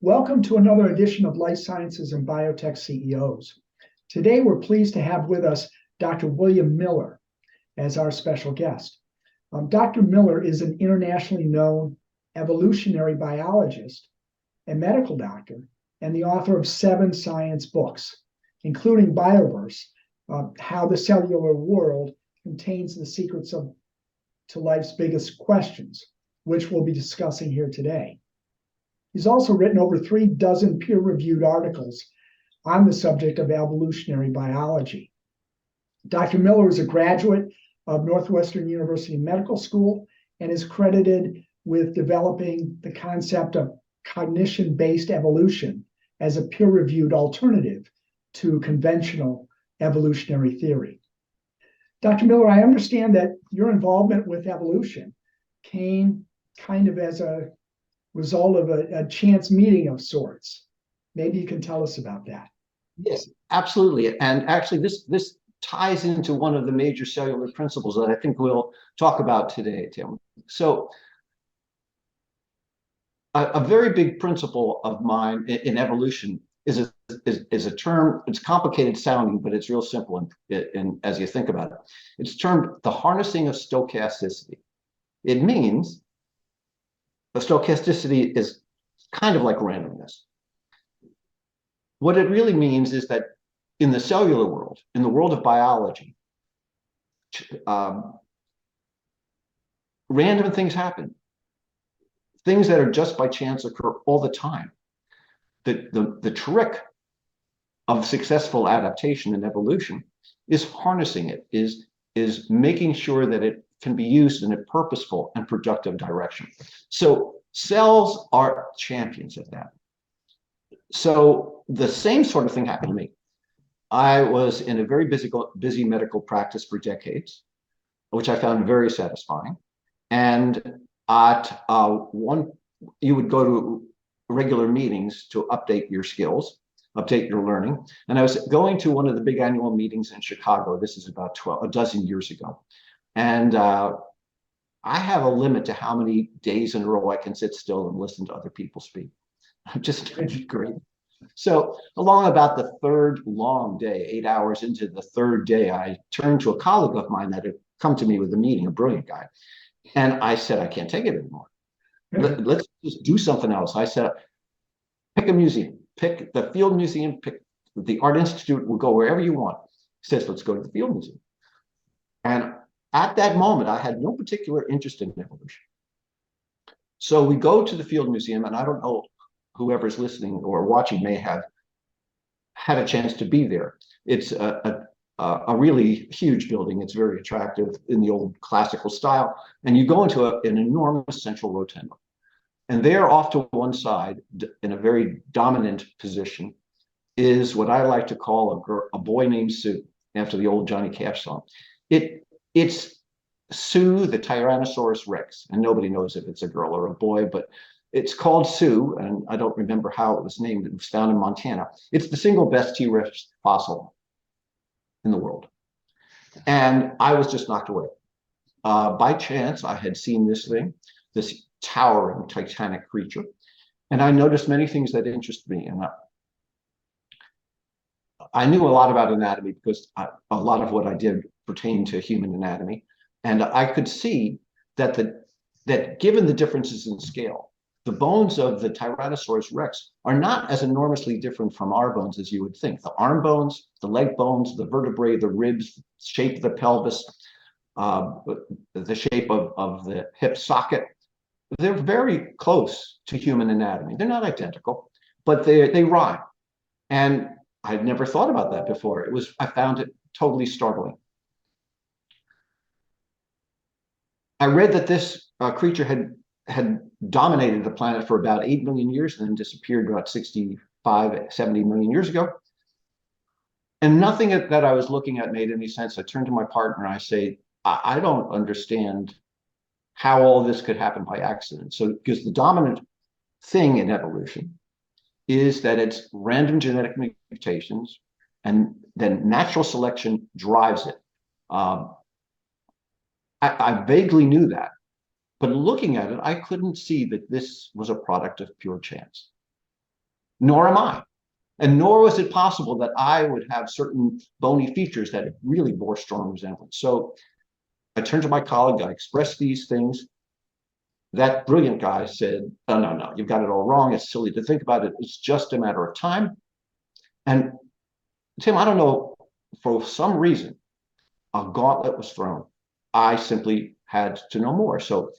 Welcome to another edition of Life Sciences and Biotech CEOs. Today, we're pleased to have with us Dr. William Miller as our special guest. Dr. Miller is an internationally known evolutionary biologist and medical doctor, and the author of 7 science books, including Bioverse, How the Cellular World Contains the Secrets to Life's Biggest Questions, which we'll be discussing here today. He's also written over 3 dozen peer-reviewed articles on the subject of evolutionary biology. Dr. Miller is a graduate of Northwestern University Medical School and is credited with developing the concept of cognition-based evolution as a peer-reviewed alternative to conventional evolutionary theory. Dr. Miller, I understand that your involvement with evolution came kind of as a result of a chance meeting of sorts. Maybe you can tell us about that. Yes, absolutely. And actually, this ties into one of the major cellular principles that I think we'll talk about today, Tim. So a very big principle of mine in evolution is a term. It's complicated sounding, but it's real simple in as you think about it. It's termed the harnessing of stochasticity. It means the stochasticity is kind of like randomness. What it really means is that in the cellular world, in the world of biology, random things happen. Things that are just by chance occur all the time. The trick of successful adaptation and evolution is harnessing it, is making sure that it can be used in a purposeful and productive direction. So cells are champions of that. So the same sort of thing happened to me. I was in a very busy medical practice for decades, which I found very satisfying. And at you would go to regular meetings to update your skills, update your learning. And I was going to one of the big annual meetings in Chicago. This is about a dozen years ago. And I have a limit to how many days in a row I can sit still and listen to other people speak. I'm just great. So along about the third long day, 8 hours into the third day, I turned to a colleague of mine that had come to me with a meeting, a brilliant guy. And I said, I can't take it anymore. Let's just do something else. I said, pick a museum, pick the Field Museum, pick the Art Institute, we'll go wherever you want. He says, let's go to the Field Museum. And at that moment, I had no particular interest in evolution. So we go to the Field Museum, and I don't know, whoever's listening or watching may have had a chance to be there. It's a really huge building. It's very attractive in the old classical style. And you go into an enormous central rotunda. And there, off to one side, in a very dominant position, is what I like to call a boy named Sue, after the old Johnny Cash song. It's Sue, the Tyrannosaurus Rex, and nobody knows if it's a girl or a boy, but it's called Sue, and I don't remember how it was named. It was found in Montana. It's the single best T-Rex fossil in the world. And I was just knocked away. By chance, I had seen this thing, this towering titanic creature, and I noticed many things that interested me. And I knew a lot about anatomy because a lot of what I did pertained to human anatomy. And I could see that that given the differences in scale, the bones of the Tyrannosaurus Rex are not as enormously different from our bones as you would think. The arm bones, the leg bones, the vertebrae, the ribs, shape of the pelvis, the shape of the hip socket, they're very close to human anatomy. They're not identical, but they rhyme. And I'd never thought about that before. I found it totally startling. I read that this creature had dominated the planet for about 8 million years and then disappeared about 65, 70 million years ago. And nothing that I was looking at made any sense. I turned to my partner and I say, I don't understand how all this could happen by accident. So, because the dominant thing in evolution is that it's random genetic mutations and then natural selection drives it. I vaguely knew that, but looking at it, I couldn't see that this was a product of pure chance. nor am I. And nor was it possible that I would have certain bony features that really bore strong resemblance. So I turned to my colleague, I expressed these things. That brilliant guy said, "Oh, no, no, you've got it all wrong. It's silly to think about it. It's just a matter of time." And Tim, I don't know, for some reason, a gauntlet was thrown. I simply had to know more. So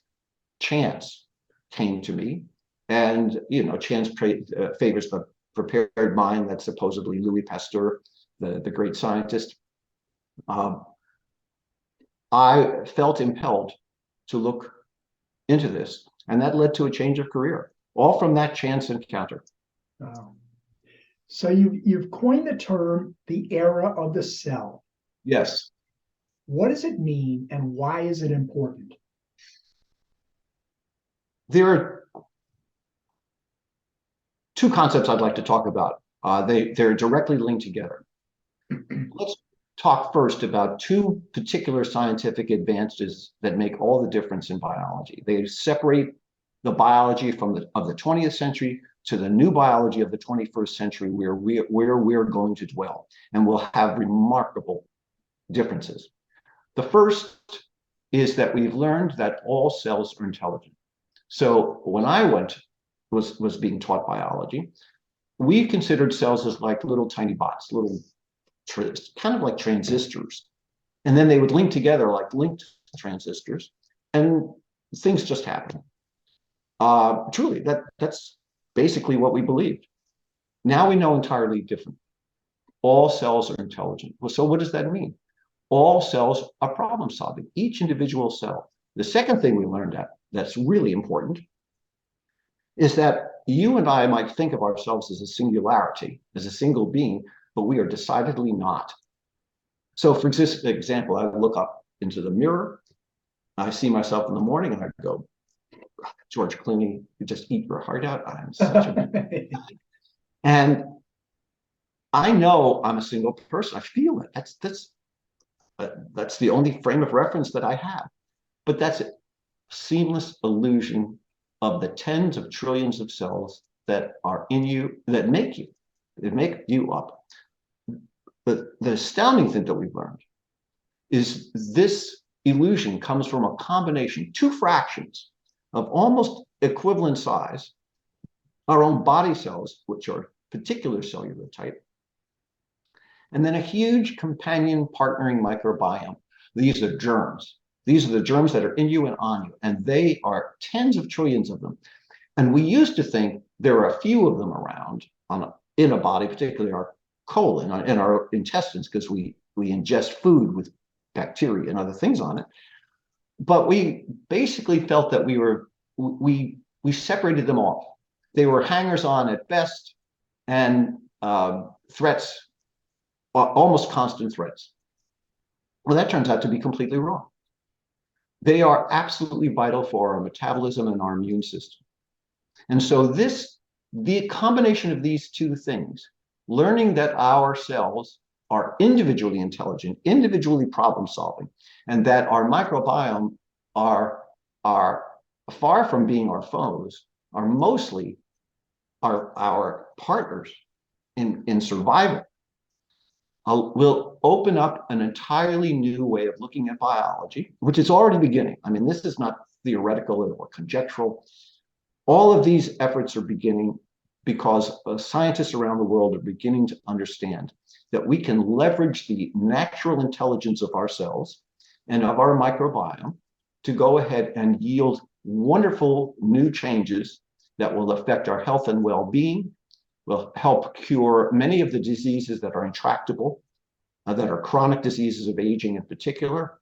chance came to me, and chance favors the prepared mind. That's supposedly Louis Pasteur, the great scientist. I felt impelled to look into this, and that led to a change of career, all from that chance encounter. Wow. So you've coined the term the era of the cell. Yes. What does it mean, and why is it important? There are two concepts I'd like to talk about. They're directly linked together. Let's talk first about two particular scientific advances that make all the difference in biology. They separate the biology of the 20th century to the new biology of the 21st century, where we're going to dwell, and we'll have remarkable differences. The first is that we've learned that all cells are intelligent. So when I was being taught biology, we considered cells as like little tiny bots, little kind of like transistors. And then they would link together like linked transistors, and things just happen. Truly, that's basically what we believed. Now we know entirely different. All cells are intelligent. Well, so what does that mean? All cells are problem solving, each individual cell. The second thing we learned that's really important is that you and I might think of ourselves as a singularity, as a single being, but we are decidedly not. So for example, I look up into the mirror, I see myself in the morning, and I go, "George Clooney, you just eat your heart out. I'm such a..." And I know I'm a single person. I feel it. That's the only frame of reference that I have. But that's a seamless illusion of the tens of trillions of cells that are in you, that make you up. The astounding thing that we've learned is this illusion comes from a combination, two fractions of almost equivalent size, our own body cells, which are particular cellular type, and then a huge companion partnering microbiome. These are germs. These are the germs that are in you and on you, and they are tens of trillions of them. And we used to think there are a few of them around in a body, particularly our colon and our intestines, because we ingest food with bacteria and other things on it. But we basically felt that we separated them off. They were hangers-on at best, and threats, almost constant threats. Well, that turns out to be completely wrong. They are absolutely vital for our metabolism and our immune system. And so the combination of these two things, learning that our cells are individually intelligent, individually problem solving, and that our microbiome are far from being our foes, are mostly our partners in survival, will open up an entirely new way of looking at biology, which is already beginning. I mean, this is not theoretical or conjectural. All of these efforts are beginning because scientists around the world are beginning to understand that we can leverage the natural intelligence of our cells and of our microbiome to go ahead and yield wonderful new changes that will affect our health and well-being, will help cure many of the diseases that are intractable, that are chronic diseases of aging in particular,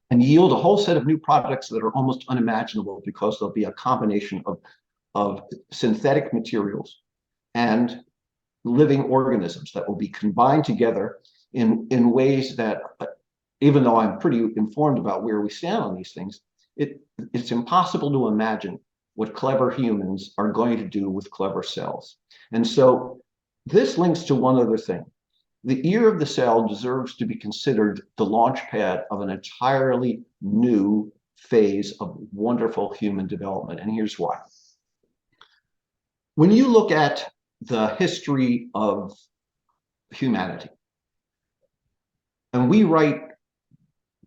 and yield a whole set of new products that are almost unimaginable because there'll be a combination of synthetic materials and living organisms that will be combined together in ways that, even though I'm pretty informed about where we stand on these things, it's impossible to imagine what clever humans are going to do with clever cells. And so this links to one other thing. The ear of the cell deserves to be considered the launch pad of an entirely new phase of wonderful human development. And here's why. When you look at the history of humanity, and we write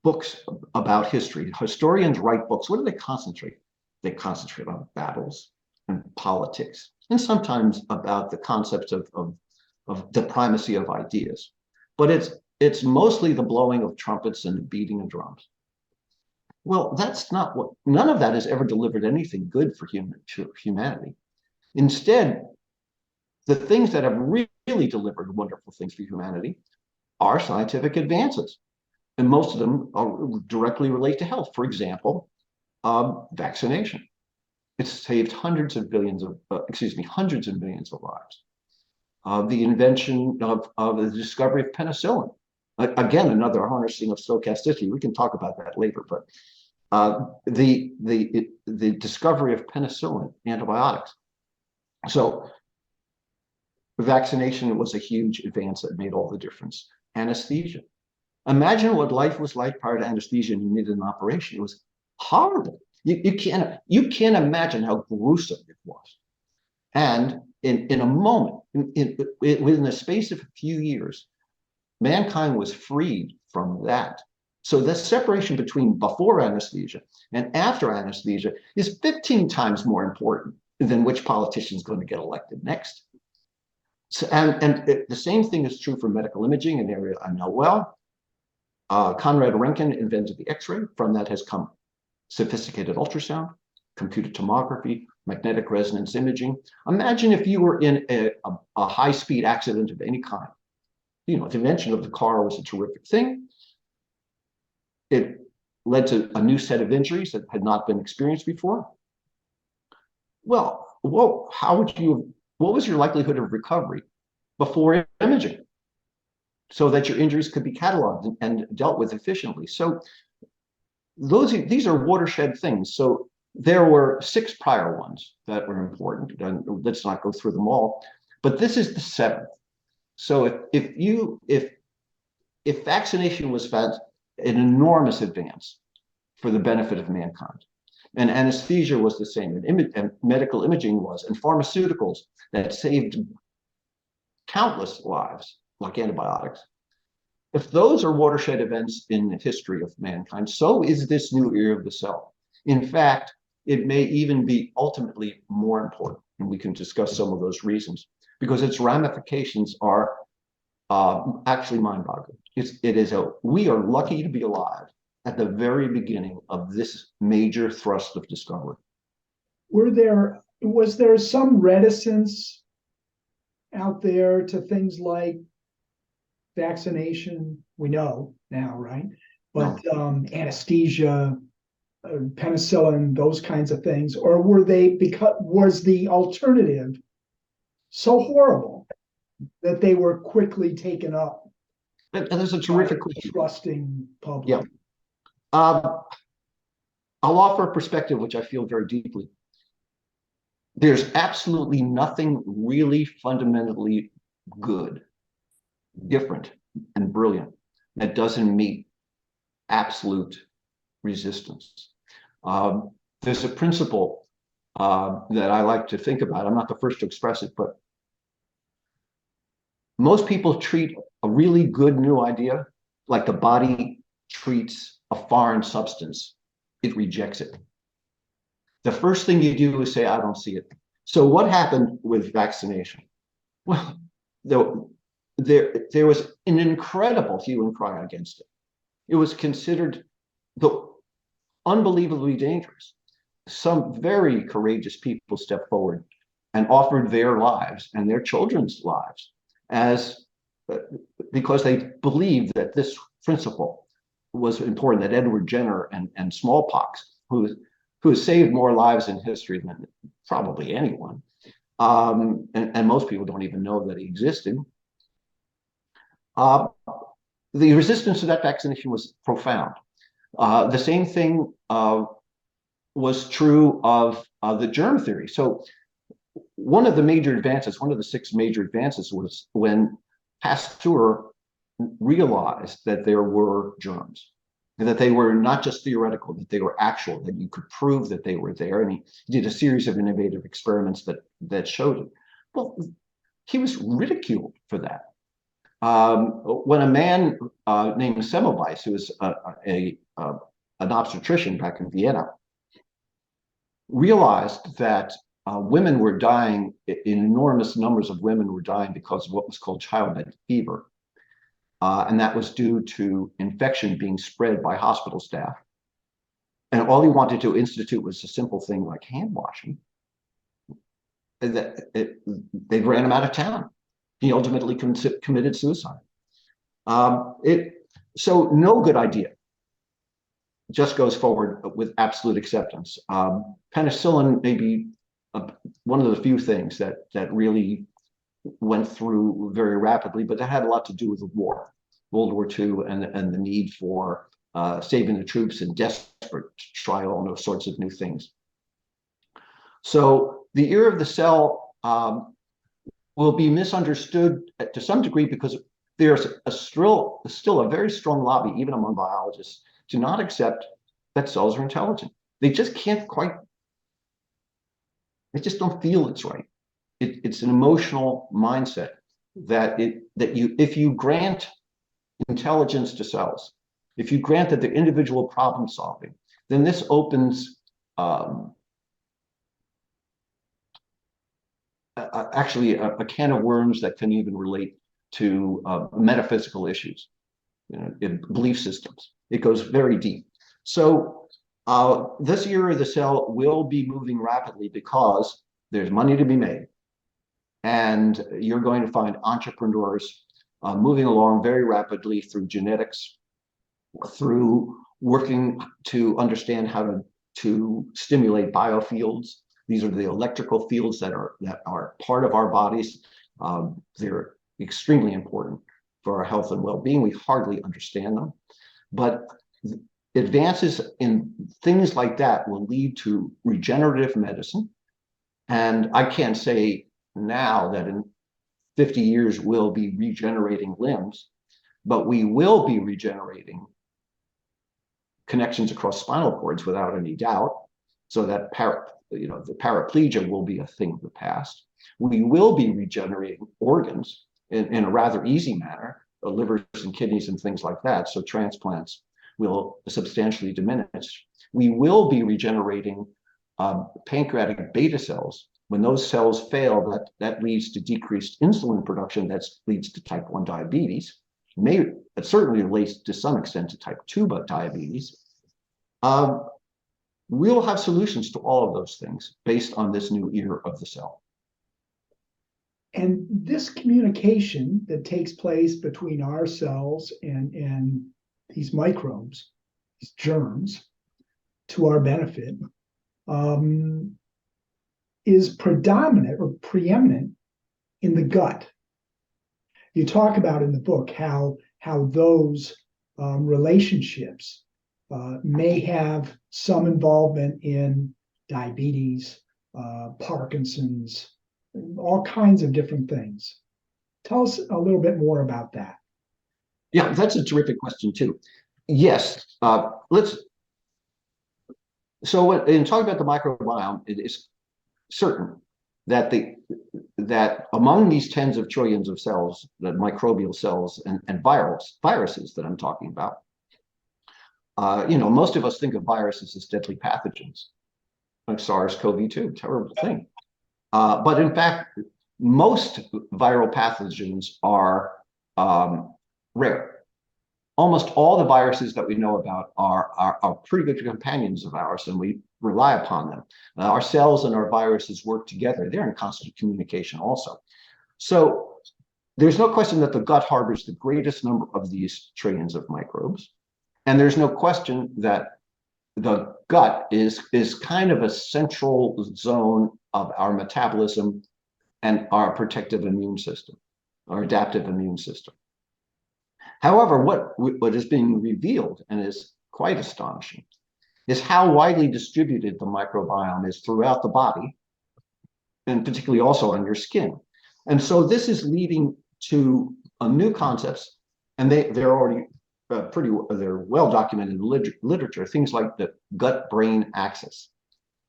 books about history, historians write books. What do they concentrate? They concentrate on battles and politics, and sometimes about the concepts of the primacy of ideas. But it's mostly the blowing of trumpets and the beating of drums. Well, that's not what, none of that has ever delivered anything good for humanity. Instead, the things that have really delivered wonderful things for humanity are scientific advances. And most of them directly relate to health. For example, vaccination. It's saved hundreds of millions of lives. The invention of the discovery of penicillin. Again, another harnessing of stochasticity. We can talk about that later, but the discovery of penicillin, antibiotics. So vaccination was a huge advance that made all the difference. Anesthesia. Imagine what life was like prior to anesthesia and you needed an operation. It was horrible. You can't imagine how gruesome it was. And in a moment, within the space of a few years, mankind was freed from that. So the separation between before anesthesia and after anesthesia is 15 times more important than which politician is going to get elected next. So, and the same thing is true for medical imaging, an area I know well. Conrad Röntgen invented the X-ray. From that has come sophisticated ultrasound, computed tomography, magnetic resonance imaging. Imagine if you were in a high-speed accident of any kind. You know, the invention of the car was a terrific thing. It led to a new set of injuries that had not been experienced before. Well, what was your likelihood of recovery before imaging, so that your injuries could be cataloged and dealt with efficiently? So these are watershed things. So there were 6 prior ones that were important, and let's not go through them all, but this is the 7th. So if vaccination was found an enormous advance for the benefit of mankind, and anesthesia was the same, and medical imaging was, and pharmaceuticals that saved countless lives, like antibiotics. If those are watershed events in the history of mankind, so is this new era of the cell. In fact, it may even be ultimately more important, and we can discuss some of those reasons, because its ramifications are actually mind-boggling. We are lucky to be alive at the very beginning of this major thrust of discovery. Was there some reticence out there to things like vaccination? We know now, right? But anesthesia, penicillin, those kinds of things, or was the alternative so horrible that they were quickly taken up? And there's a terrific question. Trusting public. Yeah. I'll offer a perspective which I feel very deeply. There's absolutely nothing really fundamentally good, different, and brilliant that doesn't meet absolute resistance. There's a principle that I like to think about. I'm not the first to express it, but most people treat a really good new idea like the body treats a foreign substance. It rejects it. The first thing you do is say, I don't see it. So what happened with vaccination? Well, there was an incredible hue and cry against it. It was considered unbelievably dangerous. Some very courageous people stepped forward and offered their lives and their children's lives because they believed that this principle was important, that Edward Jenner and smallpox, who has saved more lives in history than probably anyone, and most people don't even know that he existed. The resistance to that vaccination was profound. The same thing was true of the germ theory. So one of the 6 major advances was when Pasteur realized that there were germs. that they were not just theoretical, that they were actual, that you could prove that they were there. And he did a series of innovative experiments that showed it. Well, he was ridiculed for that. When a man named Semmelweis, who was an obstetrician back in Vienna, realized that women were dying, enormous numbers of women were dying because of what was called childbed fever. And that was due to infection being spread by hospital staff. And all he wanted to institute was a simple thing like hand washing. They ran him out of town. He ultimately committed suicide. So no good idea just goes forward with absolute acceptance. Penicillin may be one of the few things that really went through very rapidly, but that had a lot to do with the war, World War II, and the need for saving the troops and desperate to try all those sorts of new things. So the era of the cell will be misunderstood to some degree because there's still a very strong lobby, even among biologists, to not accept that cells are intelligent. They just can't quite, they just don't feel it's right. It's an emotional mindset that if you grant intelligence to cells, if you grant that they're individual problem solving, then this opens actually a can of worms that can even relate to metaphysical issues, in belief systems. It goes very deep. So this era of the cell will be moving rapidly because there's money to be made. And you're going to find entrepreneurs moving along very rapidly through genetics, through working to understand how to stimulate biofields. These are the electrical fields that are part of our bodies. They're extremely important for our health and well-being. We hardly understand them, but advances in things like that will lead to regenerative medicine. And I can't say now that in 50 years we'll be regenerating limbs, but we will be regenerating connections across spinal cords without any doubt, so that the paraplegia will be a thing of the past. We will be regenerating organs in a rather easy manner, livers and kidneys and things like that, so transplants will substantially diminish. We will be regenerating pancreatic beta cells. When those cells fail, that leads to decreased insulin production, that leads to type 1 diabetes. It certainly relates to some extent to type 2 diabetes. We'll have solutions to all of those things based on this new era of the cell. And this communication that takes place between our cells and these microbes, these germs, to our benefit, is predominant or preeminent in the gut. You talk about in the book how those relationships may have some involvement in diabetes, Parkinson's, all kinds of different things. Tell us a little bit more about that. Yeah, that's a terrific question too. Yes, so in talking about the microbiome, it is certain that among these tens of trillions of cells, the microbial cells and viruses that I'm talking about, most of us think of viruses as deadly pathogens, like SARS-CoV-2, terrible thing. But in fact, most viral pathogens are rare. Almost all the viruses that we know about are pretty good companions of ours, and we rely upon them. Our cells and our viruses work together. They're in constant communication also. So there's no question that the gut harbors the greatest number of these trillions of microbes. And there's no question that the gut is kind of a central zone of our metabolism and our protective immune system, our adaptive immune system. However, what is being revealed, and is quite astonishing, is how widely distributed the microbiome is throughout the body, and particularly also on your skin. And so this is leading to new concepts, and they're already they're well documented in literature, things like the gut-brain axis.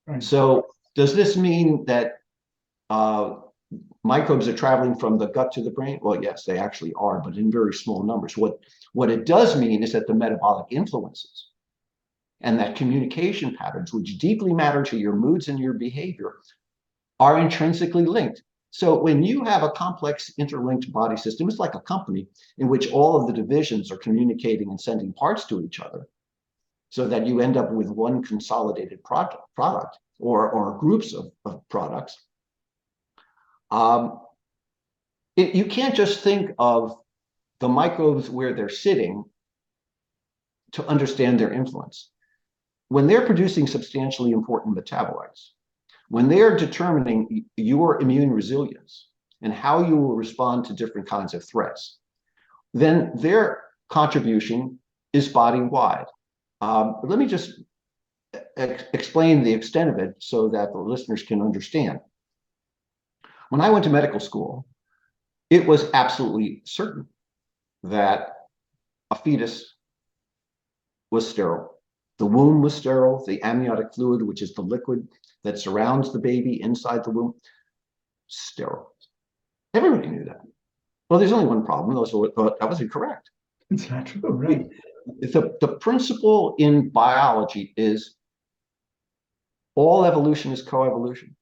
Right. So does this mean that microbes are traveling from the gut to the brain? Well, yes, they actually are, but in very small numbers. What it does mean is that the metabolic influences and that communication patterns, which deeply matter to your moods and your behavior, are intrinsically linked. So when you have a complex interlinked body system, it's like a company in which all of the divisions are communicating and sending parts to each other, so that you end up with one consolidated product or groups of products. You can't just think of the microbes where they're sitting to understand their influence. When they're producing substantially important metabolites, when they're determining your immune resilience and how you will respond to different kinds of threats, then their contribution is body-wide. Let me just explain the extent of it so that the listeners can understand. When I went to medical school, it was absolutely certain that a fetus was sterile. The womb was sterile. The amniotic fluid, which is the liquid that surrounds the baby inside the womb, sterile. Everybody knew that. Well, there's only one problem. That was incorrect. It's not true, right? The principle in biology is all evolution is coevolution.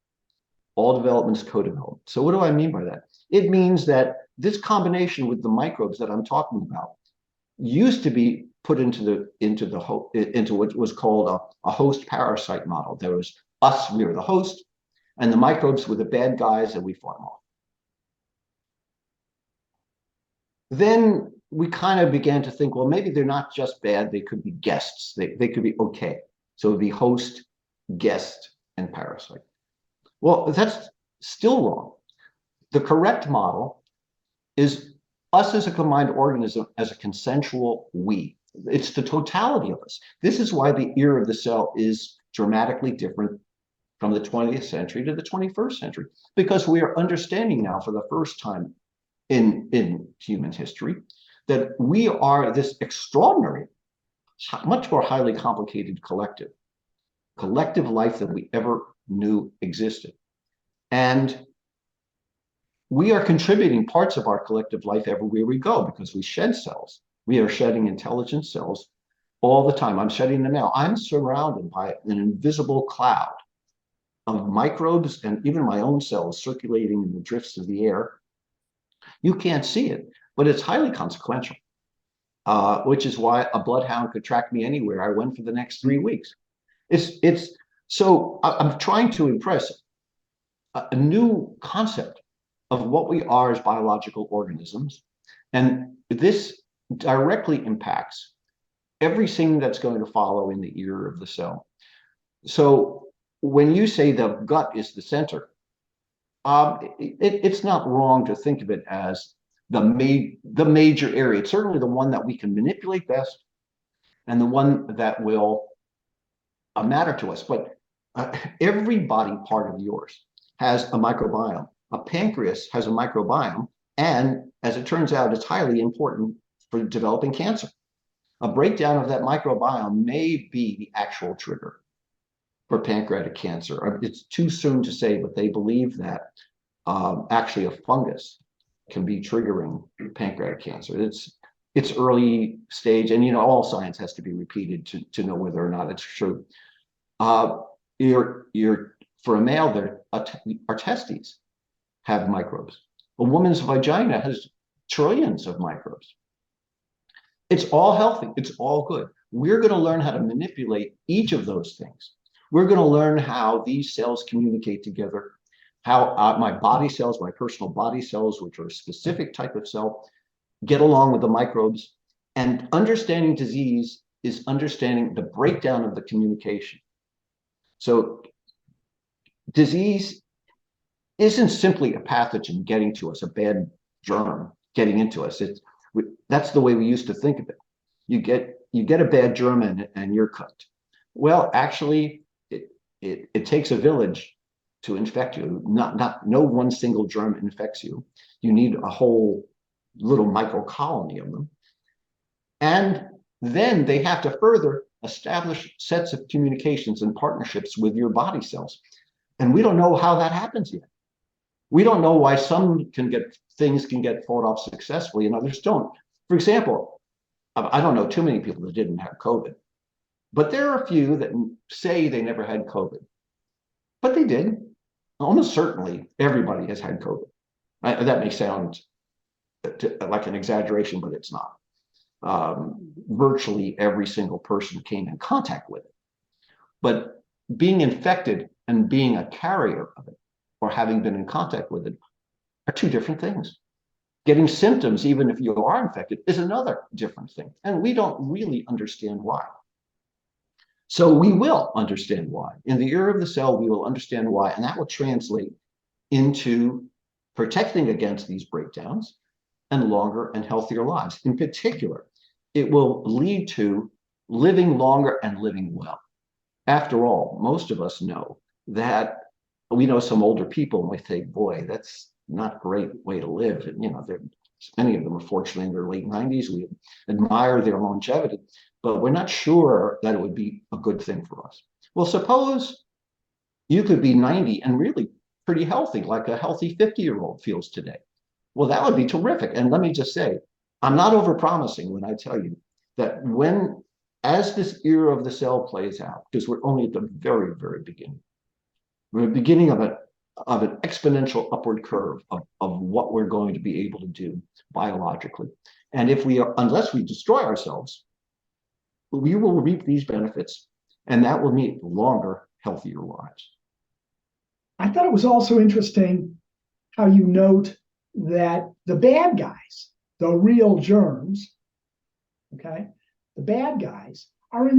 All development is co-development. So what do I mean by that? It means that this combination with the microbes that I'm talking about used to be put into what was called a host parasite model. There was us, we were the host, and the microbes were the bad guys, and we fought them off. Then we kind of began to think, well, maybe they're not just bad, they could be guests. They could be okay. So it would be host, guest, and parasite. Well, that's still wrong. The correct model is us as a combined organism, as a consensual we. It's the totality of us. This is why the era of the cell is dramatically different from the 20th century to the 21st century, because we are understanding now for the first time in human history that we are this extraordinary, much more highly complicated collective life than we ever knew existed. And we are contributing parts of our collective life everywhere we go because we shed cells. We are shedding intelligent cells all the time. I'm shedding them now. I'm surrounded by an invisible cloud of microbes and even my own cells circulating in the drifts of the air. You can't see it, but it's highly consequential, which is why a bloodhound could track me anywhere I went for the next 3 weeks. So I'm trying to impress a new concept of what we are as biological organisms. And this directly impacts everything that's going to follow in the ear of the cell. So when you say the gut is the center, it's not wrong to think of it as the major area. It's certainly the one that we can manipulate best and the one that will matter to us. But every body part of yours has a microbiome. A pancreas has a microbiome, and as it turns out, it's highly important for developing cancer. A breakdown of that microbiome may be the actual trigger for pancreatic cancer. It's too soon to say, but they believe that actually a fungus can be triggering pancreatic cancer. It's early stage, and all science has to be repeated to know whether or not it's true. For a male, our testes have microbes. A woman's vagina has trillions of microbes. It's all healthy. It's all good. We're going to learn how to manipulate each of those things. We're going to learn how these cells communicate together, how my body cells, my personal body cells, which are a specific type of cell, get along with the microbes. And understanding disease is understanding the breakdown of the communication. So disease isn't simply a pathogen getting to us, a bad germ getting into us. That's the way we used to think of it. You get a bad germ and you're cooked. Well, actually, it takes a village to infect you. No one single germ infects you. You need a whole little microcolony of them. And then they have to further establish sets of communications and partnerships with your body cells. And we don't know how that happens yet. We don't know why some things can get fought off successfully and others don't. For example, I don't know too many people that didn't have COVID, but there are a few that say they never had COVID, but they did. Almost certainly everybody has had COVID. That may sound like an exaggeration, but it's not. Virtually every single person came in contact with it. But being infected and being a carrier of it, or having been in contact with it, are two different things. Getting symptoms, even if you are infected, is another different thing. And we don't really understand why. So we will understand why. In the era of the cell, we will understand why, and that will translate into protecting against these breakdowns and longer and healthier lives. In particular, it will lead to living longer and living well. After all, most of us know that we know some older people and we think, boy, that's not a great way to live. And, many of them are fortunately in their late 90s. We admire their longevity, but we're not sure that it would be a good thing for us. Well, suppose you could be 90 and really pretty healthy, like a healthy 50-year-old feels today. Well, that would be terrific. And let me just say, I'm not overpromising when I tell you that as this era of the cell plays out, because we're only at the very, very beginning, we're at the beginning of an exponential upward curve of what we're going to be able to do biologically. And unless we destroy ourselves, we will reap these benefits, and that will mean longer, healthier lives. I thought it was also interesting how you note that the bad guys, the real germs, okay, the bad guys are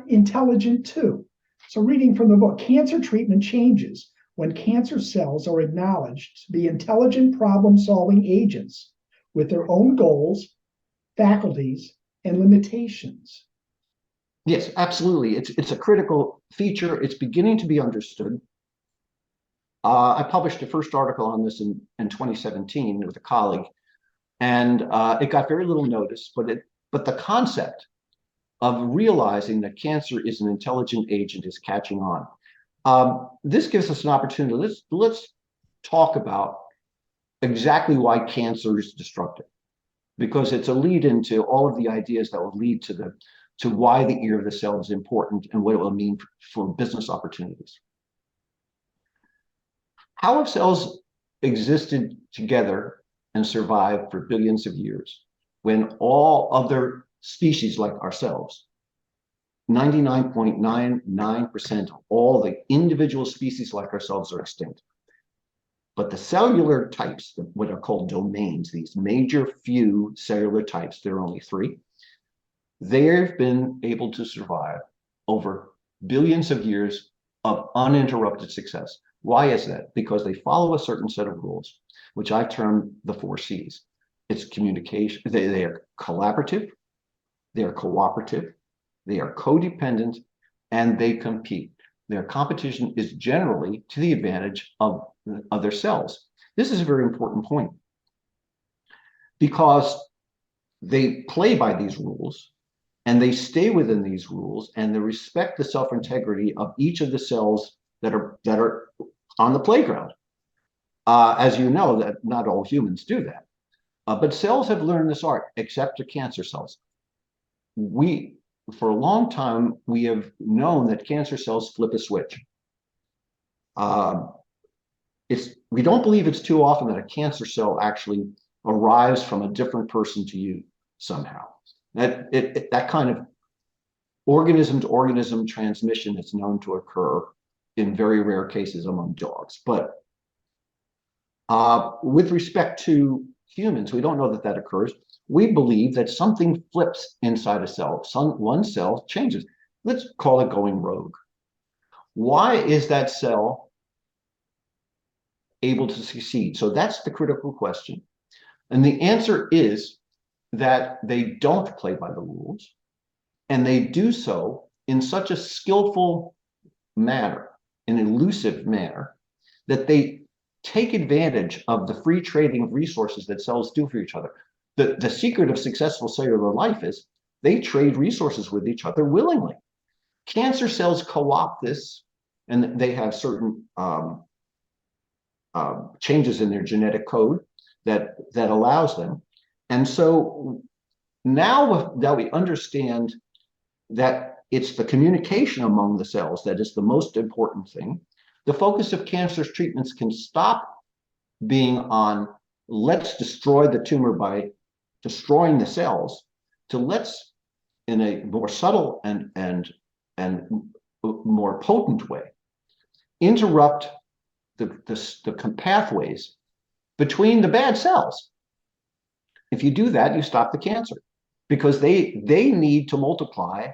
intelligent too. So reading from the book, cancer treatment changes when cancer cells are acknowledged to be intelligent problem-solving agents with their own goals, faculties, and limitations. Yes, absolutely. It's a critical feature. It's beginning to be understood. I published the first article on this in 2017 with a colleague, and it got very little notice, but the concept of realizing that cancer is an intelligent agent is catching on. This gives us an opportunity. Let's talk about exactly why cancer is destructive, because it's a lead into all of the ideas that will lead to why the era of the cell is important and what it will mean for business opportunities. How have cells existed together and survived for billions of years when all other species like ourselves, 99.99% of all the individual species like ourselves, are extinct? But the cellular types, what are called domains, these major few cellular types, there are only 3, they've been able to survive over billions of years of uninterrupted success. Why is that? Because they follow a certain set of rules, which I term the 4 C's. It's communication. They are collaborative, they are cooperative, they are codependent, and they compete. Their competition is generally to the advantage of other cells. This is a very important point because they play by these rules and they stay within these rules, and they respect the self-integrity of each of the cells that are on the playground. As you know, that not all humans do that. But cells have learned this art, except the cancer cells. For a long time, we have known that cancer cells flip a switch. We don't believe it's too often that a cancer cell actually arrives from a different person to you somehow. That kind of organism-to-organism transmission is known to occur in very rare cases among dogs. But with respect to humans, we don't know that occurs. We believe that something flips inside a cell. One cell changes. Let's call it going rogue. Why is that cell able to succeed? So that's the critical question. And the answer is that they don't play by the rules, and they do so in such a skillful manner, an elusive manner, that they take advantage of the free trading of resources that cells do for each other. The secret of successful cellular life is they trade resources with each other willingly. Cancer cells co-opt this, and they have certain changes in their genetic code that allows them. And so now that we understand that it's the communication among the cells that is the most important thing, the focus of cancer treatments can stop being on let's destroy the tumor by destroying the cells to let's, in a more subtle and more potent way, interrupt the pathways between the bad cells. If you do that, you stop the cancer, because they need to multiply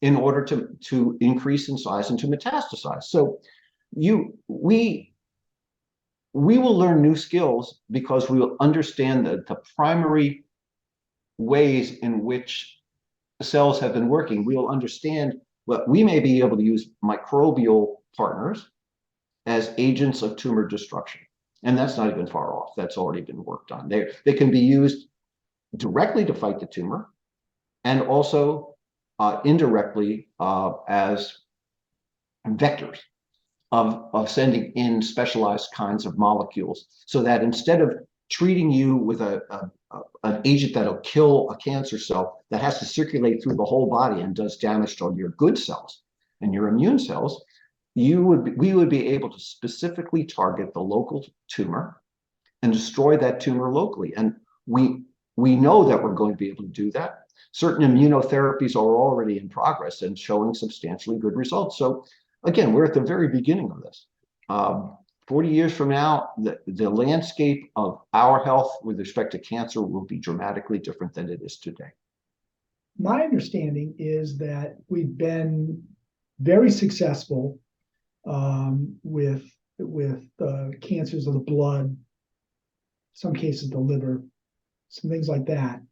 in order to increase in size and to metastasize. So we will learn new skills because we will understand the primary ways in which the cells have been working. We will understand what we may be able to use microbial partners as agents of tumor destruction. And that's not even far off. That's already been worked on. They can be used directly to fight the tumor, and also indirectly as vectors of sending in specialized kinds of molecules, so that instead of treating you with an agent that'll kill a cancer cell that has to circulate through the whole body and does damage to your good cells and your immune cells, we would be able to specifically target the local tumor and destroy that tumor locally. And we know that we're going to be able to do that. Certain immunotherapies are already in progress and showing substantially good results. So again, we're at the very beginning of this. 40 years from now, the landscape of our health with respect to cancer will be dramatically different than it is today. My understanding is that we've been very successful with cancers of the blood, some cases the liver, some things like that,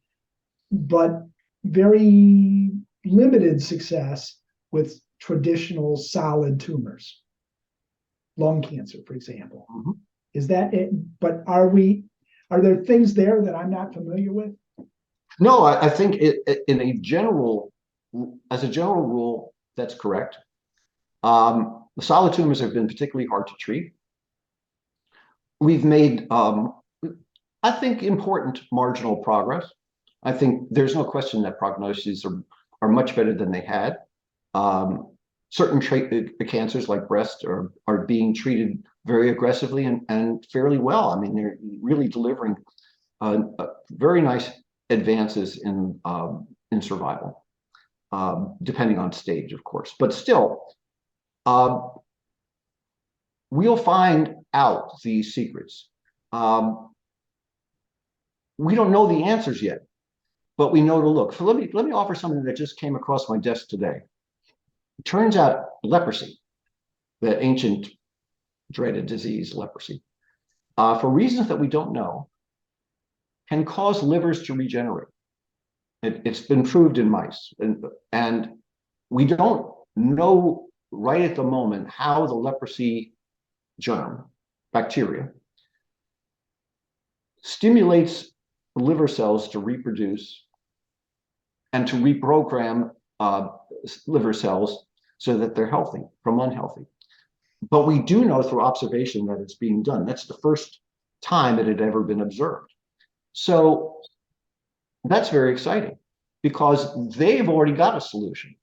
but very limited success with traditional solid tumors, lung cancer, for example. Mm-hmm. Is that it? But are there things there that I'm not familiar with? No, I think as a general rule, that's correct. The solid tumors have been particularly hard to treat. We've made, I think, important marginal progress. I think there's no question that prognoses are much better than they had. Certain cancers like breast are being treated very aggressively and fairly well. I mean, they're really delivering very nice advances in survival, depending on stage, of course. But still, we'll find out these secrets. We don't know the answers yet, but we know to look. So let me offer something that just came across my desk today. It turns out leprosy, the ancient dreaded disease, leprosy, for reasons that we don't know, can cause livers to regenerate. It's been proved in mice, and we don't know right at the moment how the leprosy germ, bacteria, stimulates liver cells to reproduce and to reprogram liver cells so that they're healthy from unhealthy. But we do know through observation that it's being done. That's the first time it had ever been observed. So that's very exciting, because they've already got a solution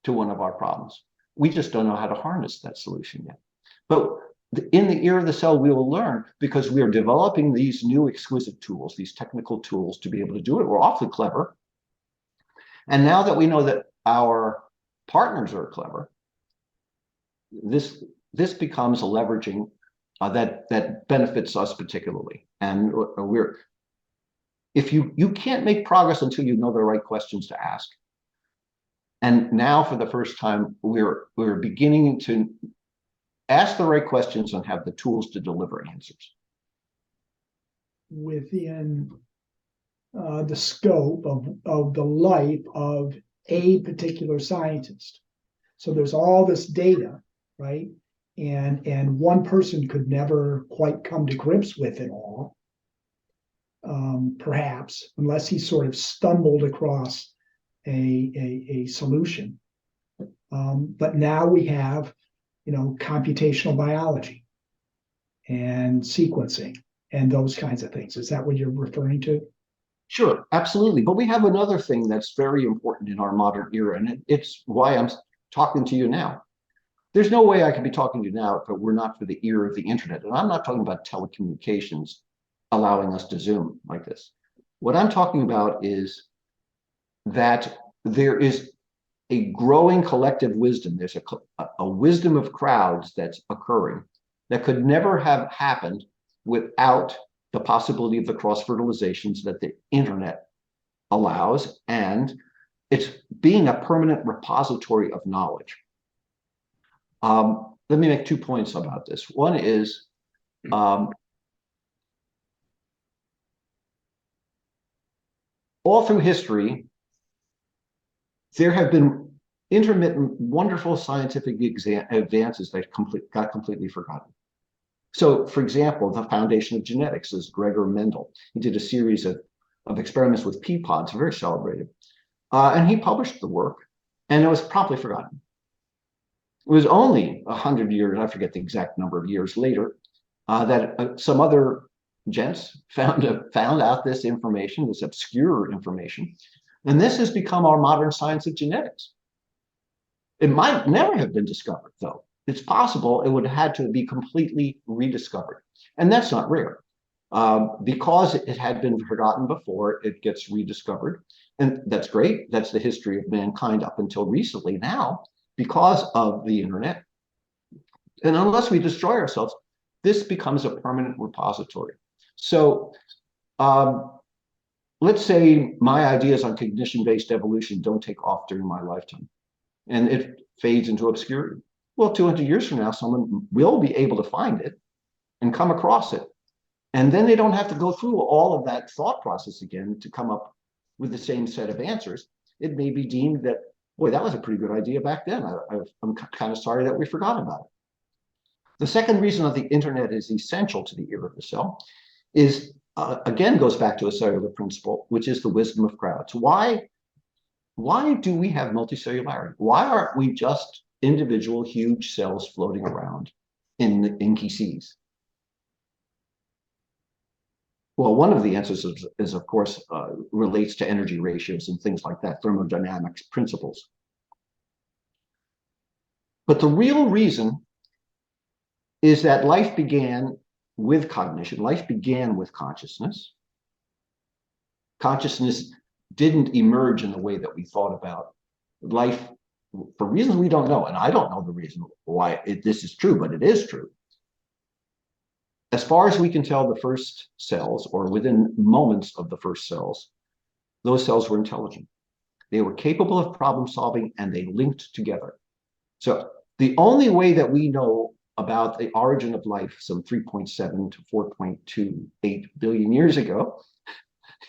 to one of our problems. We just don't know how to harness that solution yet. But in the ear of the cell, we will learn, because we are developing these new exquisite tools, these technical tools to be able to do it. We're awfully clever. And now that we know that our partners are clever, this becomes a leveraging that benefits us particularly. And if you can't make progress until you know the right questions to ask. And now, for the first time, we're beginning to ask the right questions and have the tools to deliver answers within the scope of the life of a particular scientist. So there's all this data, right? And one person could never quite come to grips with it all, perhaps, unless he sort of stumbled across a solution. But now we have, computational biology and sequencing and those kinds of things. Is that what you're referring to? Sure, absolutely. But we have another thing that's very important in our modern era, and it's why I'm talking to you now. There's no way I could be talking to you now if it were not for the era of the internet. And I'm not talking about telecommunications allowing us to Zoom like this. What I'm talking about is that there is a growing collective wisdom. There's a wisdom of crowds that's occurring that could never have happened without the possibility of the cross-fertilizations that the internet allows, and it's being a permanent repository of knowledge. Let me make 2 points about this. One is all through history, there have been intermittent, wonderful scientific advances that got completely forgotten. So, for example, the foundation of genetics is Gregor Mendel. He did a series of experiments with pea pods, very celebrated. And he published the work, and it was promptly forgotten. It was only 100 years, I forget the exact number of years later, that some other gents found out this information, this obscure information. And this has become our modern science of genetics. It might never have been discovered, though. It's possible it would have had to be completely rediscovered. And that's not rare. Because it had been forgotten before, it gets rediscovered. And that's great. That's the history of mankind up until recently. Now, because of the internet, and unless we destroy ourselves, this becomes a permanent repository. So let's say my ideas on cognition-based evolution don't take off during my lifetime, and it fades into obscurity. Well, 200 years from now, someone will be able to find it and come across it. And then they don't have to go through all of that thought process again to come up with the same set of answers. It may be deemed that, boy, that was a pretty good idea back then. I'm kind of sorry that we forgot about it. The second reason that the internet is essential to the era of the cell is, again, goes back to a cellular principle, which is the wisdom of crowds. Why do we have multicellularity? Why aren't we just individual huge cells floating around in the inky seas? Well, one of the answers is of course, relates to energy ratios and things like that, thermodynamics principles. But the real reason is that life began with cognition. Life began with consciousness. Consciousness didn't emerge in the way that we thought about life for reasons we don't know. And I don't know the reason why this is true, but it is true. As far as we can tell, the first cells, or within moments of the first cells, those cells were intelligent. They were capable of problem solving, and they linked together. So the only way that we know about the origin of life some 3.7 to 4.28 billion years ago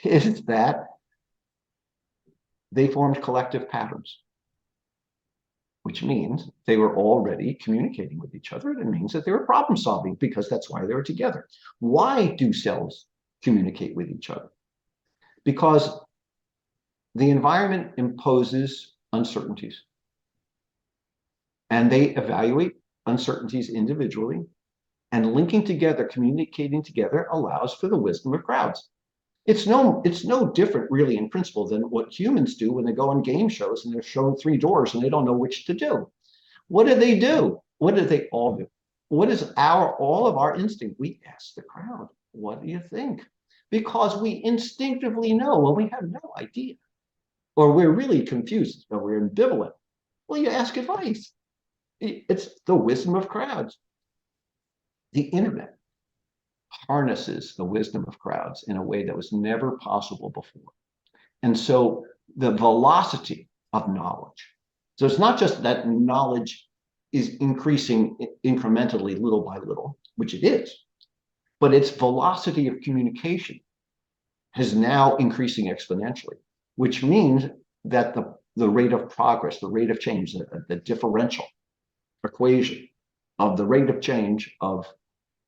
is that they formed collective patterns, which means they were already communicating with each other. It means that they were problem solving, because that's why they were together. Why do cells communicate with each other? Because the environment imposes uncertainties, and they evaluate uncertainties individually, and linking together, communicating together, allows for the wisdom of crowds. It's no different really in principle than what humans do when they go on game shows and they're shown 3 doors and they don't know which to do. What do? What do they all do? What is all of our instinct? We ask the crowd, what do you think? Because we instinctively know when we have no idea, or we're really confused, or we're ambivalent. Well, you ask advice. It's the wisdom of crowds. The internet harnesses the wisdom of crowds in a way that was never possible before. And so the velocity of knowledge, so it's not just that knowledge is increasing incrementally little by little, which it is, but its velocity of communication is now increasing exponentially, which means that the rate of progress, the rate of change, the differential equation of the rate of change of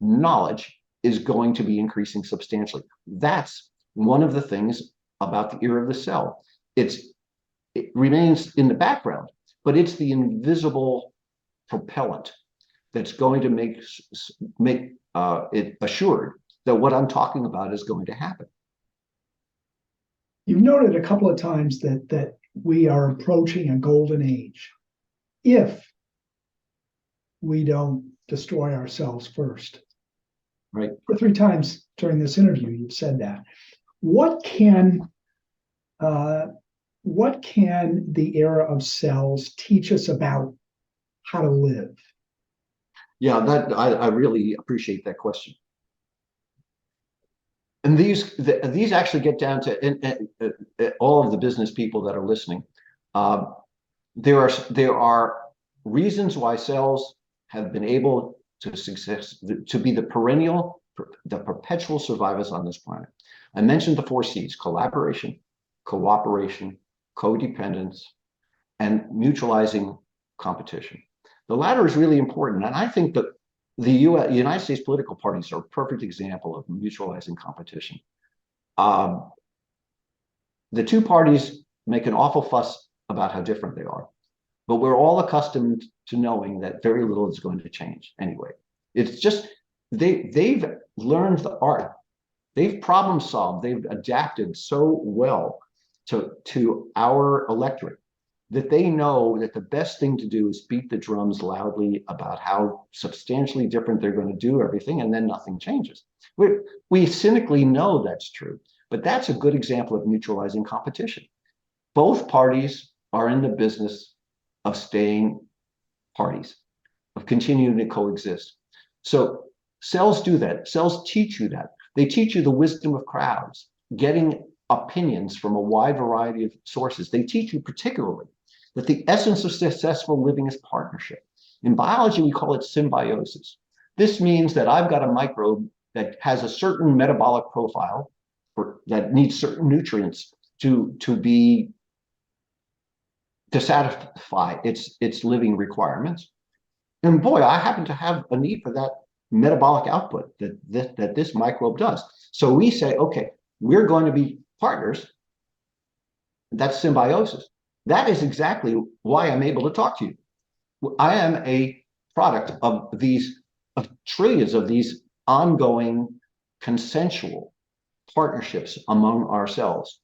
knowledge is going to be increasing substantially. That's one of the things about the era of the cell. It's it remains in the background, but it's the invisible propellant that's going to make it assured that what I'm talking about is going to happen. You've noted a couple of times that we are approaching a golden age if we don't destroy ourselves first. Right. 2 or 3 times during this interview, you've said that. What can the era of cells teach us about how to live? Yeah, that I really appreciate that question. And these actually get down to all of the business people that are listening. There are reasons why cells have been able to be the perpetual survivors on this planet. I mentioned the 4 C's: collaboration, cooperation, codependence, and mutualizing competition. The latter is really important, and I think that the United States political parties are a perfect example of mutualizing competition. The 2 parties make an awful fuss about how different they are, but we're all accustomed to knowing that very little is going to change anyway. It's just they've learned the art. They've problem solved. They've adapted so well to our electorate that they know that the best thing to do is beat the drums loudly about how substantially different they're going to do everything, and then nothing changes. We cynically know that's true, but that's a good example of mutualizing competition. Both parties are in the business of staying parties, of continuing to coexist. So cells do that. Cells teach you that. They teach you the wisdom of crowds, getting opinions from a wide variety of sources. They teach you particularly that the essence of successful living is partnership. In biology, we call it symbiosis. This means that I've got a microbe that has a certain metabolic profile that needs certain nutrients to satisfy its living requirements. And boy, I happen to have a need for that metabolic output that this microbe does. So we say, okay, we're going to be partners. That's symbiosis. That is exactly why I'm able to talk to you. I am a product of trillions of these ongoing consensual partnerships among ourselves.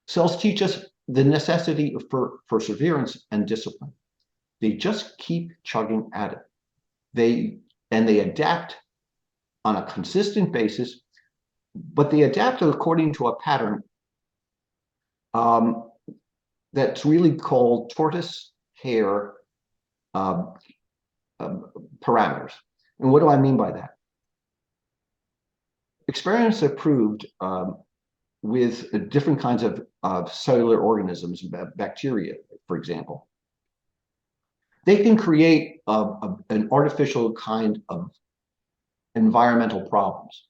Cells teach us the necessity for perseverance and discipline. They just keep chugging at it. They adapt on a consistent basis, but they adapt according to a pattern that's really called tortoise hare parameters. And what do I mean by that? Experiments have proved with different kinds of cellular organisms, bacteria, for example, they can create an artificial kind of environmental problems.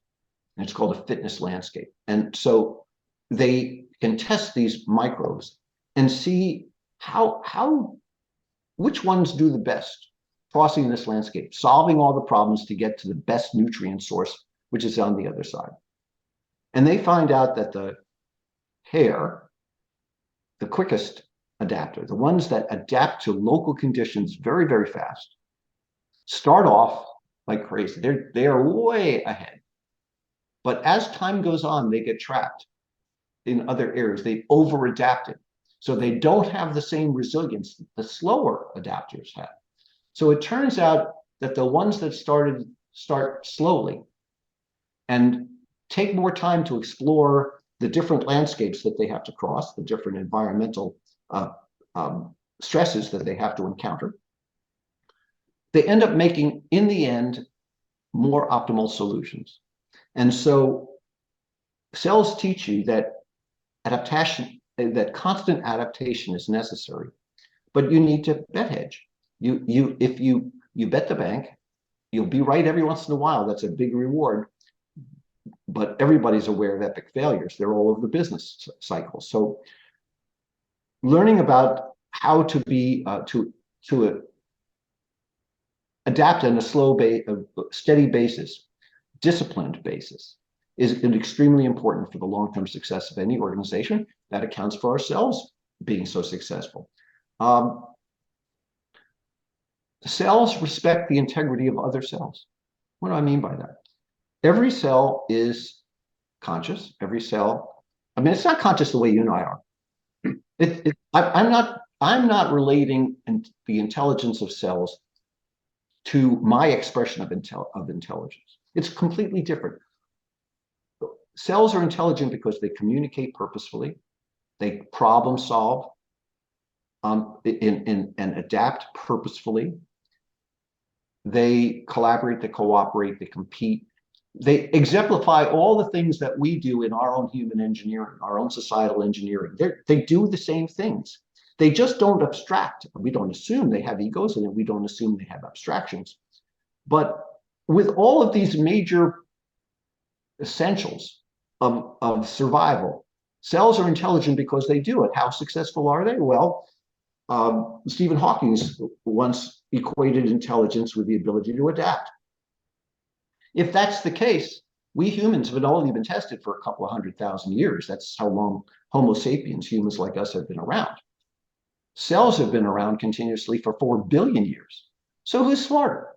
And it's called a fitness landscape. And so they can test these microbes and see which ones do the best crossing this landscape, solving all the problems to get to the best nutrient source, which is on the other side. And they find out that the hare, the quickest adapter, the ones that adapt to local conditions very, very fast, start off like crazy. They are way ahead. But as time goes on, they get trapped in other areas. They over-adapted. So they don't have the same resilience that the slower adapters have. So it turns out that the ones that start slowly and take more time to explore the different landscapes that they have to cross, the different environmental stresses that they have to encounter, they end up making, in the end, more optimal solutions. And so cells teach you that constant adaptation is necessary, but you need to bet hedge. If you bet the bank, you'll be right every once in a while. That's a big reward. But everybody's aware of epic failures. They're all over the business cycle. So learning about how to be to adapt on a steady basis, disciplined basis, is extremely important for the long-term success of any organization. That accounts for ourselves being so successful. Cells respect the integrity of other cells. What do I mean by that? Every cell is conscious. Every cell, I mean, it's not conscious the way you and I are. I'm not relating the intelligence of cells to my expression of intelligence. It's completely different. Cells are intelligent because they communicate purposefully, they problem solve, and adapt purposefully. They collaborate, they cooperate, they compete. They exemplify all the things that we do in our own human engineering, our own societal engineering. They do the same things. They just don't abstract. We don't assume they have egos, and we don't assume they have abstractions. But with all of these major essentials of survival, cells are intelligent because they do it. How successful are they? Well, Stephen Hawking once equated intelligence with the ability to adapt. If that's the case, we humans have only been tested for a couple of 100,000 years. That's how long Homo sapiens, humans like us, have been around. Cells have been around continuously for 4 billion years. So who's smarter?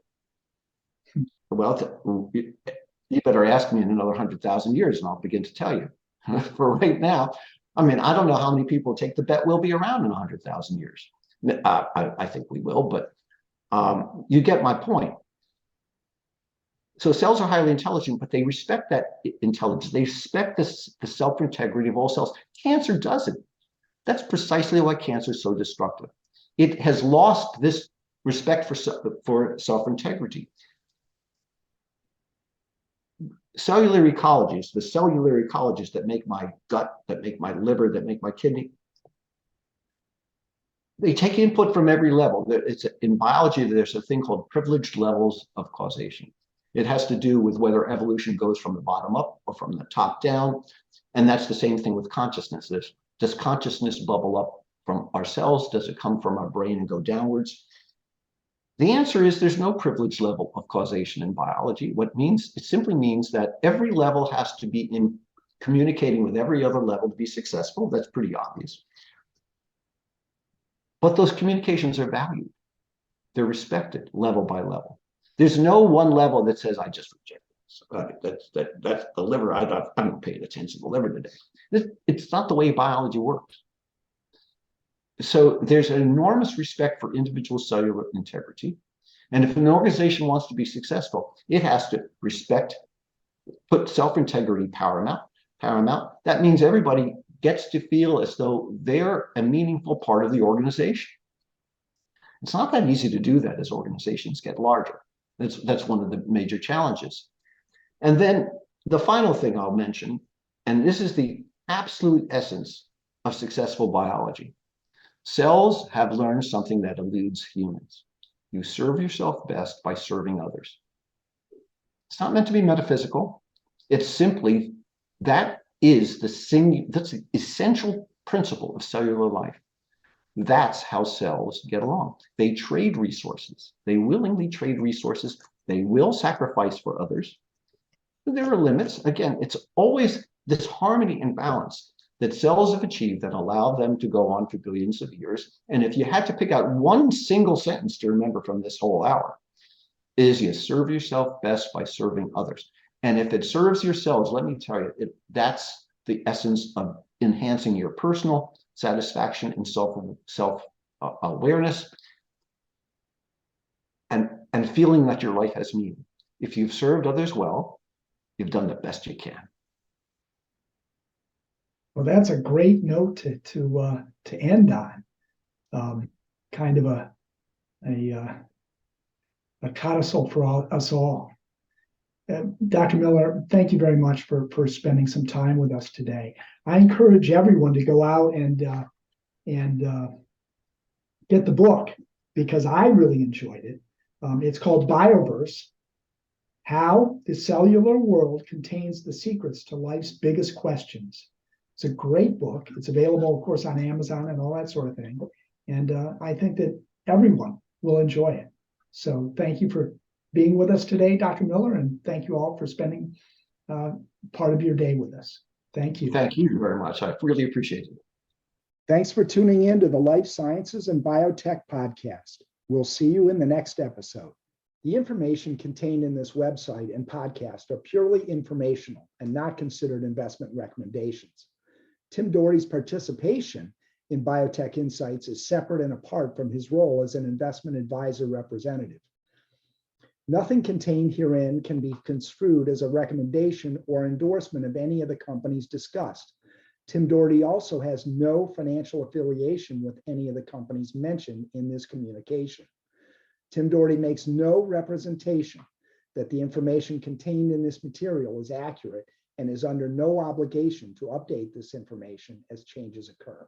Well, you better ask me in another 100,000 years and I'll begin to tell you. For right now, I mean, I don't know how many people take the bet we'll be around in 100,000 years. I think we will, but you get my point. So cells are highly intelligent, but they respect that intelligence. They respect the self-integrity of all cells. Cancer doesn't. That's precisely why cancer is so destructive. It has lost this respect for self-integrity. Cellular ecologists, the cellular ecologists that make my gut, that make my liver, that make my kidney, they take input from every level. In biology, there's a thing called privileged levels of causation. It has to do with whether evolution goes from the bottom up or from the top down. And that's the same thing with consciousness. Does consciousness bubble up from our cells? Does it come from our brain and go downwards? The answer is there's no privileged level of causation in biology. It simply means that every level has to be in communicating with every other level to be successful. That's pretty obvious. But those communications are valued. They're respected level by level. There's no one level that says, I just reject this. That's the liver. I'm not paying attention to the liver today. It's not the way biology works. So there's an enormous respect for individual cellular integrity. And if an organization wants to be successful, it has to put self-integrity paramount. That means everybody gets to feel as though they're a meaningful part of the organization. It's not that easy to do that as organizations get larger. That's one of the major challenges. And then the final thing I'll mention, and this is the absolute essence of successful biology. Cells have learned something that eludes humans. You serve yourself best by serving others. It's not meant to be metaphysical. It's simply that's the essential principle of cellular life. That's how cells get along. They trade resources. They willingly trade resources. They will sacrifice for others. There are limits. Again, it's always this harmony and balance that cells have achieved that allow them to go on for billions of years. And if you had to pick out one single sentence to remember from this whole hour, is you serve yourself best by serving others. And if it serves yourselves, let me tell you, that's the essence of enhancing your personal satisfaction and self-awareness and feeling that your life has meaning. If you've served others well, you've done the best you can. Well, that's a great note to end on. Kind of a codicil for us all. Dr. Miller, thank you very much for spending some time with us today. I encourage everyone to go out and get the book because I really enjoyed it. It's called Bioverse: How the Cellular World Contains the Secrets to Life's Biggest Questions. It's a great book. It's available, of course, on Amazon and all that sort of thing. And I think that everyone will enjoy it. So thank you for being with us today, Dr. Miller, and thank you all for spending part of your day with us. Thank you. Thank you very much. I really appreciate it. Thanks for tuning in to the Life Sciences and Biotech podcast. We'll see you in the next episode. The information contained in this website and podcast are purely informational and not considered investment recommendations. Tim Doherty's participation in Biotech Insights is separate and apart from his role as an investment advisor representative. Nothing contained herein can be construed as a recommendation or endorsement of any of the companies discussed. Tim Doherty also has no financial affiliation with any of the companies mentioned in this communication. Tim Doherty makes no representation that the information contained in this material is accurate and is under no obligation to update this information as changes occur.